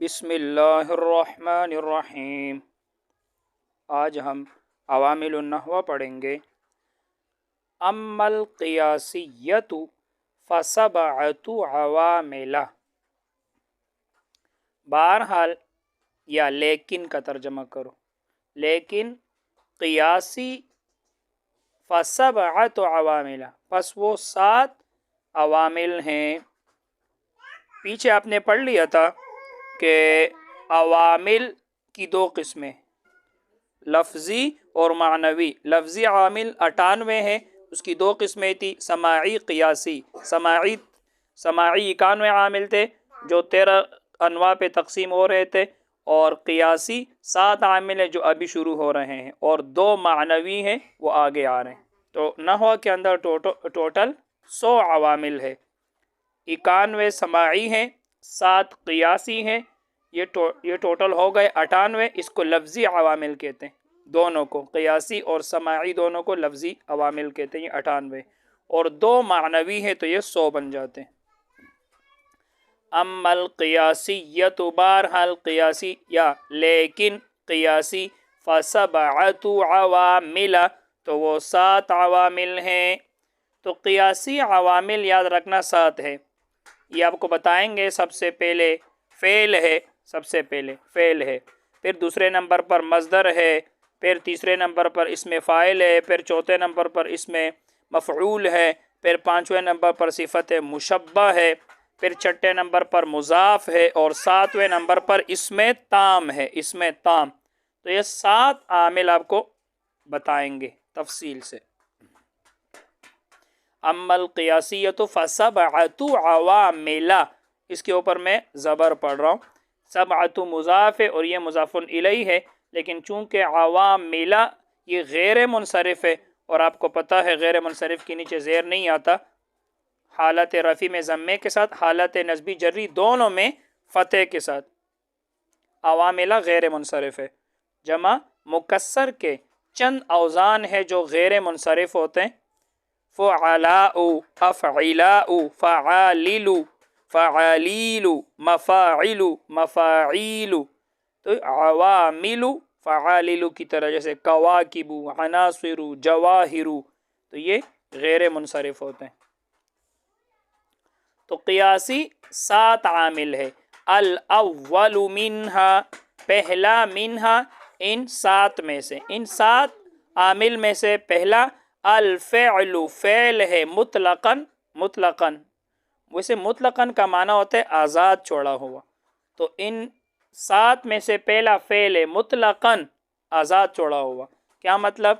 بسم اللہ الرحمن الرحیم۔ آج ہم عوامل النحو پڑھیں گے۔ اما القیاسیۃ فسبعۃ عوامل، بہرحال یا لیکن کا ترجمہ کرو، لیکن قیاسی فسبعۃ عوامل، پس وہ 7 عوامل ہیں۔ پیچھے آپ نے پڑھ لیا تھا کہ عوامل کی 2 قسمیں، لفظی اور معنوی۔ لفظی عوامل 98 ہیں، اس کی 2 قسمیں تھی، سماعی قیاسی۔ سماعی 91 عامل تھے جو 13 انواع پہ تقسیم ہو رہے تھے، اور قیاسی 7 عامل ہیں جو ابھی شروع ہو رہے ہیں، اور 2 معنوی ہیں وہ آگے آ رہے ہیں۔ تو نحو کے اندر ٹوٹل 100 عوامل ہے، 91 سماعی ہیں، 7 قیاسی ہیں، یہ ٹوٹل ہو گئے 98۔ اس کو لفظی عوامل کہتے ہیں، دونوں کو، قیاسی اور سماعی دونوں کو لفظی عوامل کہتے ہیں، یہ 98، اور 2 معنوی ہیں تو یہ 100 بن جاتے ہیں۔ اما القیاسیۃ، بہرحال قیاسی یا لیکن قیاسی، فسبعۃ عوامل، تو وہ 7 عوامل ہیں۔ تو قیاسی عوامل یاد رکھنا 7 ہے، یہ آپ کو بتائیں گے۔ سب سے پہلے فعل ہے، پھر دوسرے نمبر پر مصدر ہے، پھر تیسرے نمبر پر اسم فاعل ہے، پھر چوتھے نمبر پر اسم مفعول ہے، پھر 5ویں نمبر پر صفت مشبہ ہے، پھر 6 نمبر پر مضاف ہے، اور 7ویں نمبر پر اسم تام ہے، اسم تام۔ تو یہ 7 عامل آپ کو بتائیں گے تفصیل سے۔ اما القیاسیۃ فسبعۃ عوامل، اس کے اوپر میں زبر پڑھ رہا ہوں، سبعۃ مضاف ہے اور یہ مضاف الیہ ہے، لیکن چونکہ عوامل یہ غیر منصرف ہے، اور آپ کو پتہ ہے غیر منصرف کے نیچے زیر نہیں آتا، حالت رفع میں ضمے کے ساتھ، حالت نصبی جری دونوں میں فتح کے ساتھ۔ عوامل غیر منصرف ہے، جمع مکسر کے چند اوزان ہے جو غیر منصرف ہوتے ہیں، فعلاء، افعلاء، فعالل، فعالیل، مفاعل، مفاعیل۔ تو عوامل فعالل کی طرح، جیسے کواکب، عناصر، جواہر، تو یہ غیر منصرف ہوتے ہیں۔ تو قیاسی 7 عامل ہے۔ الاول منہا، پہلا، منہا ان 7 میں سے، ان 7 عامل میں سے پہلا الفعل، فعل ہے، مطلقاً، ویسے مطلقاً کا معنی ہوتا ہے آزاد چھوڑا ہوا، تو ان 7 میں سے پہلا فعل ہے مطلقاً، آزاد چھوڑا ہوا۔ کیا مطلب؟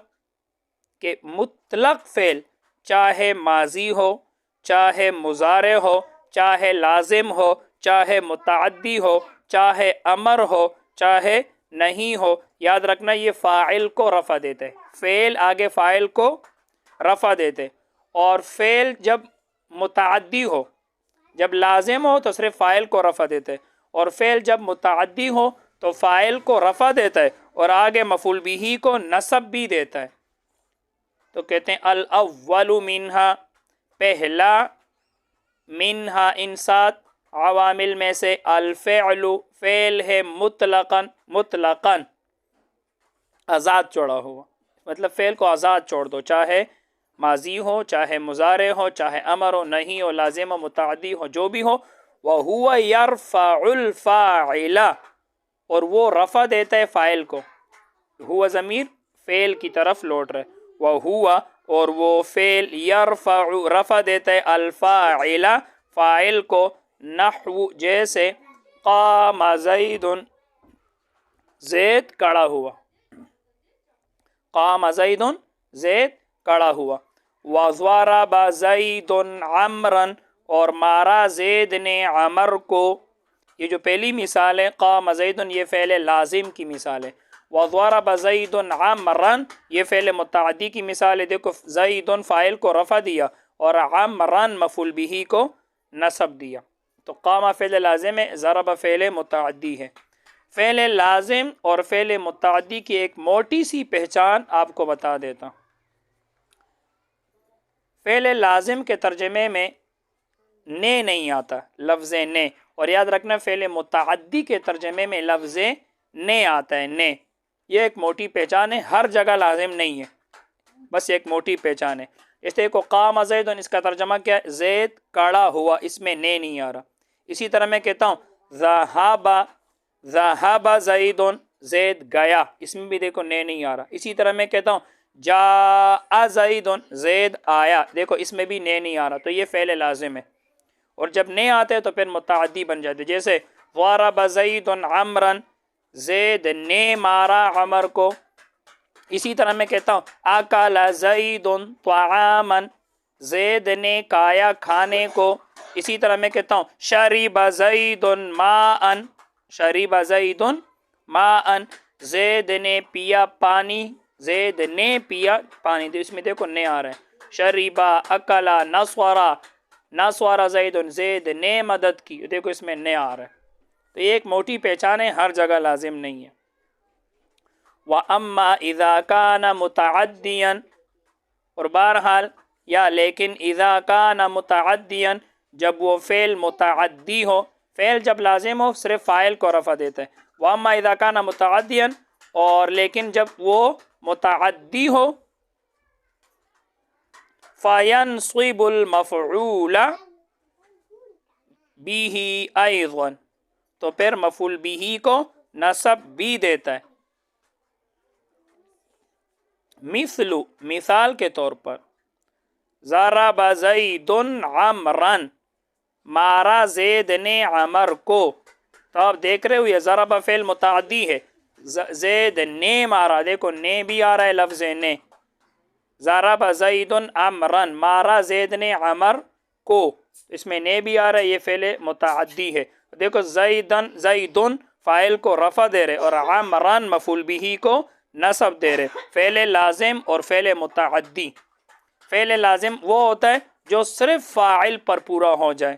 کہ مطلق فعل چاہے ماضی ہو، چاہے مضارع ہو، چاہے لازم ہو، چاہے متعدی ہو، چاہے امر ہو، چاہے نہیں ہو، یاد رکھنا یہ فاعل کو رفع دیتے، فعل آگے فاعل کو رفع دیتے، اور فعل جب متعدی ہو، جب لازم ہو تو صرف فاعل کو رفع دیتے، اور فعل جب متعدی ہو تو فاعل کو رفع دیتا ہے اور آگے مفعول بہ کو نصب بھی دیتا ہے۔ تو کہتے ہیں الاول منہا، پہلا، منہا ان 7 عوامل میں سے، الفعل، فعل ہے، مطلقاً آزاد چھوڑا ہوا، مطلب فعل کو آزاد چھوڑ دو، چاہے ماضی ہو، چاہے مضارع ہو، چاہے امر ہو، نہیں ہو، لازم ہو، متعدی ہو، جو بھی ہو، وَهُوَ يَرْفَعُ الْفَاعِلَ، اور وہ رفع دیتا ہے فاعل کو۔ ہوا ضمیر فعل کی طرف لوٹ رہے، وَهُوَ، اور وہ فعل، يَرْفَعُ رفع دیتا ہے، الفاعل فاعل کو، نحو جیسے قام زید، زید کھڑا ہوا، قام زید، زید کھڑا ہوا، وَضَرَبَ زَيْدٌ عَمْرًا، اور مارا زید نے عمر کو۔ یہ جو پہلی مثال ہے قام زید، یہ فعل لازم کی مثال ہے، وَضَرَبَ زَيْدٌ عَمْرًا یہ فعل متعدی کی مثال ہے۔ دیکھو زید فاعل کو رفع دیا اور عمرًا مفعول بہ کو نصب دیا، تو قام فعل لازم ہے، ضرب فعل متعدی ہے۔ فعل لازم اور فعل متعدی کی ایک موٹی سی پہچان آپ کو بتا دیتا ہوں۔ فعل لازم کے ترجمے میں نے نہیں آتا، لفظ نے، اور یاد رکھنا فعل متعدی کے ترجمے میں لفظ نے آتا ہے، نے، یہ ایک موٹی پہچان ہے، ہر جگہ لازم نہیں ہے، بس ایک موٹی پہچان ہے۔ اس طرح کو قام زید، اس کا ترجمہ کیا ہے؟ زید کھڑا ہوا، اس میں نے نہیں آ رہا۔ اسی طرح میں کہتا ہوں ذہب زید، زید گیا، اس میں بھی دیکھو نے نہیں آ رہا۔ اسی طرح میں کہتا ہوں جاء زید، زید آیا، دیکھو اس میں بھی نے نہیں آ رہا، تو یہ فعل لازم ہے۔ اور جب نے آتے تو پھر متعدی بن جاتے، جیسے ضرب زید عمرا، زید نے مارا عمر کو۔ اسی طرح میں کہتا ہوں اکل زید طعاما، زید نے کھایا کھانے کو۔ اسی طرح میں کہتا ہوں شرب زید ماء، شرب زید ماء، زید نے پیا پانی، زید نے پیا پانی، تو اس میں دیکھو نے آ رہا ہے۔ شریبا اکلا نصورا، نصورا زید، زید نے مدد کی، دیکھو اس میں نے آ رہا ہے۔ تو یہ ایک موٹی پہچان ہے، ہر جگہ لازم نہیں ہے۔ وَأَمَّا إِذَا كَانَ مُتَعَدِّيًا، اور بہرحال یا لیکن اذا کان متعدیا، جب وہ فعل متعدی ہو، فعل جب لازم ہو صرف فاعل کو رفع دیتا ہے۔ وَأَمَّا إِذَا كَانَ مُتَعَدِّيًا، اور لیکن جب وہ متعدی ہو، فَيَنْصِبُ الْمَفْعُولَ بِهِ أَيْضًا، تو پھر مفعول بِهِ کو نصب بھی دیتا ہے۔ مثل، مثال کے طور پر ضرب زید عمرا، مارا زید نے عمر کو۔ تو آپ دیکھ رہے ہو یہ ضرب فعل متعدی ہے، زید نے مارا، دیکھو نے بھی آ رہا ہے لفظ نے۔ ضرب زید عمرا، مارا زید نے عمر کو، اس میں نے بھی آ رہا ہے، یہ فعل متعدی ہے۔ دیکھو زیدن فاعل کو رفع دے رہے اور عمران مفعول بہ کو نصب دے رہے۔ فعل لازم اور فعل متعدی، فعل لازم وہ ہوتا ہے جو صرف فاعل پر پورا ہو جائے،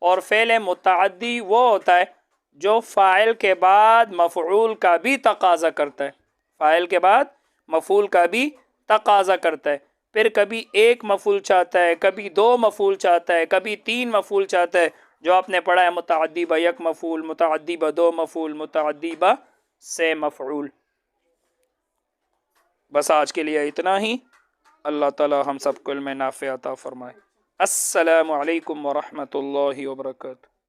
اور فعل متعدی وہ ہوتا ہے جو فاعل کے بعد مفعول کا بھی تقاضا کرتا ہے، فاعل کے بعد مفعول کا بھی تقاضا کرتا ہے۔ پھر کبھی ایک مفعول چاہتا ہے، کبھی دو مفعول چاہتا ہے، کبھی تین مفعول چاہتا ہے، جو آپ نے پڑھا ہے متعدی با یک مفعول، متعدی با دو مفعول، متعدی با سے مفعول۔ بس آج کے لیے اتنا ہی۔ اللہ تعالی ہم سب کو علم نافع عطا فرمائے۔ السلام علیکم ورحمۃ اللہ وبرکاتہ۔